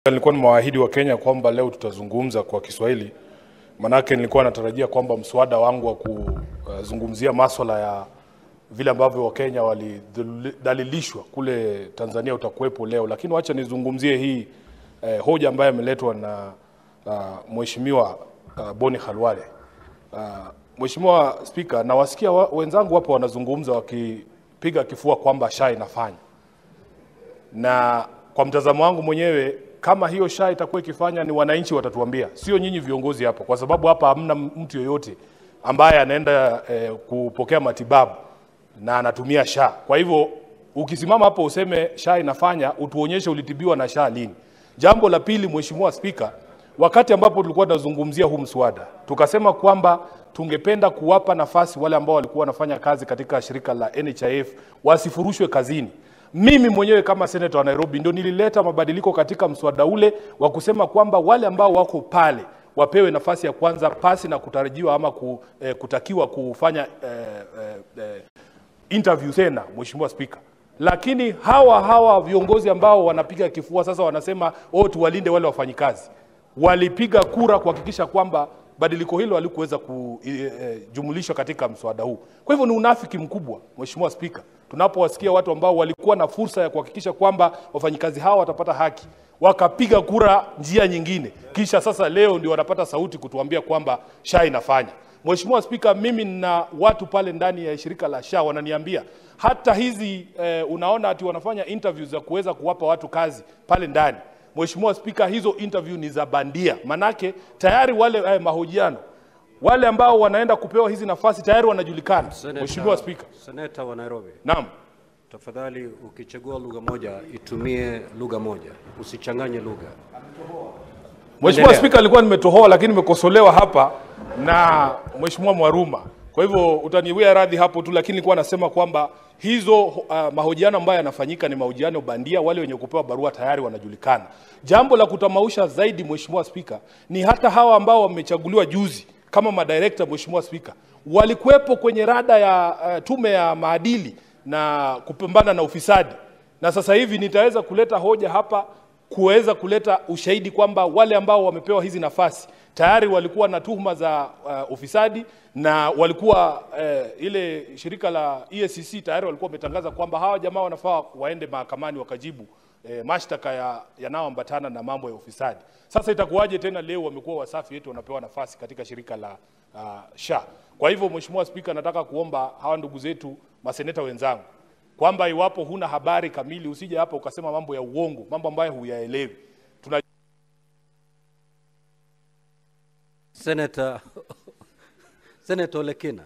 Nilikuwa nimewaahidi wa Kenya kwamba leo tutazungumza kwa Kiswahili. Manake nilikuwa natarajia kwamba mswada wangu wa kuzungumzia masuala ya vile ambavyo wa Kenya walidhalilishwa kule Tanzania utakuwepo leo, lakini wacha nizungumzie hii hoja ambayo imeletwa na Mheshimiwa Boni Khalwale. Mheshimiwa Speaker, na wasikia wenzangu hapo wanazungumza wakipiga kifua kwamba SHA inafanya. Na kwa mtazamo wangu mwenyewe, kama hiyo SHA itakuwa ikifanya, ni wananchi watatuambia, sio nyinyi viongozi hapo, kwa sababu hapa hamna mtu yoyote ambaye anaenda kupokea matibabu na anatumia SHA. Kwa hivyo ukisimama hapo useme SHA inafanya, utuonyeshe ulitibiwa na SHA lini. Jambo la pili, Mheshimiwa Speaker, wakati ambapo tulikuwa tunazungumzia huu mswada, tukasema kwamba tungependa kuwapa nafasi wale ambao walikuwa wanafanya kazi katika shirika la NHIF wasifurushwe kazini. Mimi mwenyewe kama senator wa Nairobi ndio nilileta mabadiliko katika mswada ule wa kusema kwamba wale ambao wako pale wapewe nafasi ya kwanza pasi na kutarajiwa ama kutakiwa kufanya interview tena, Mheshimiwa Speaker. Lakini hawa viongozi ambao wanapiga kifua sasa wanasema tuwalinde wale wafanyikazi, walipiga kura kuhakikisha kwamba badiliko hilo halikuweza kujumulishwa katika mswada huu. Kwa hivyo ni unafiki mkubwa, Mheshimiwa Speaker, tunapowasikia watu ambao walikuwa na fursa ya kuhakikisha kwamba wafanyikazi hawa watapata haki, wakapiga kura njia nyingine, kisha sasa leo ndio wanapata sauti kutuambia kwamba SHA inafanya. Mheshimiwa Speaker, mimi na watu pale ndani ya shirika la SHA wananiambia hata hizi unaona ati wanafanya interviews za kuweza kuwapa watu kazi pale ndani. Mheshimiwa Speaker, hizo interview ni za bandia. Manake tayari wale mahojiano, wale ambao wanaenda kupewa hizi nafasi tayari wanajulikana. Mheshimiwa Speaker. Senator wa Nairobi. Naam. Tafadhali ukichagua lugha moja, itumie lugha moja. Usichanganye lugha. Mheshimiwa Speaker, alikuwa nimetohoa lakini nimekosolewa hapa na Mheshimiwa Mwaruma. Kwa hivyo utaniwia radhi hapo tu, lakini nilikuwa nasema kwamba hizo mahojiano ambayo yanafanyika ni mahojiano bandia, wale wenye kupewa barua tayari wanajulikana. Jambo la kutamausha zaidi, Mheshimiwa Speaker, ni hata hawa ambao wamechaguliwa juzi kama madirector, Mheshimiwa Speaker, walikuwepo kwenye rada ya tume ya maadili na kupambana na ufisadi. Na sasa hivi nitaweza kuleta hoja hapa kuweza kuleta ushahidi kwamba wale ambao wamepewa hizi nafasi tayari walikuwa na tuhuma za ufisadi, na walikuwa ile shirika la EACC tayari walikuwa wametangaza kwamba hawa jamaa wanafaa waende mahakamani wakajibu mashtaka yanayoambatana na mambo ya ufisadi. Sasa itakuwaje tena leo wamekuwa wasafi yetu wanapewa nafasi katika shirika la SHA? Kwa hivyo Mheshimiwa Speaker, nataka kuomba hawa ndugu zetu maseneta wenzangu kwamba iwapo huna habari kamili usije hapa ukasema mambo ya uongo, mambo ambayo huyaelewi. Senator Lekina.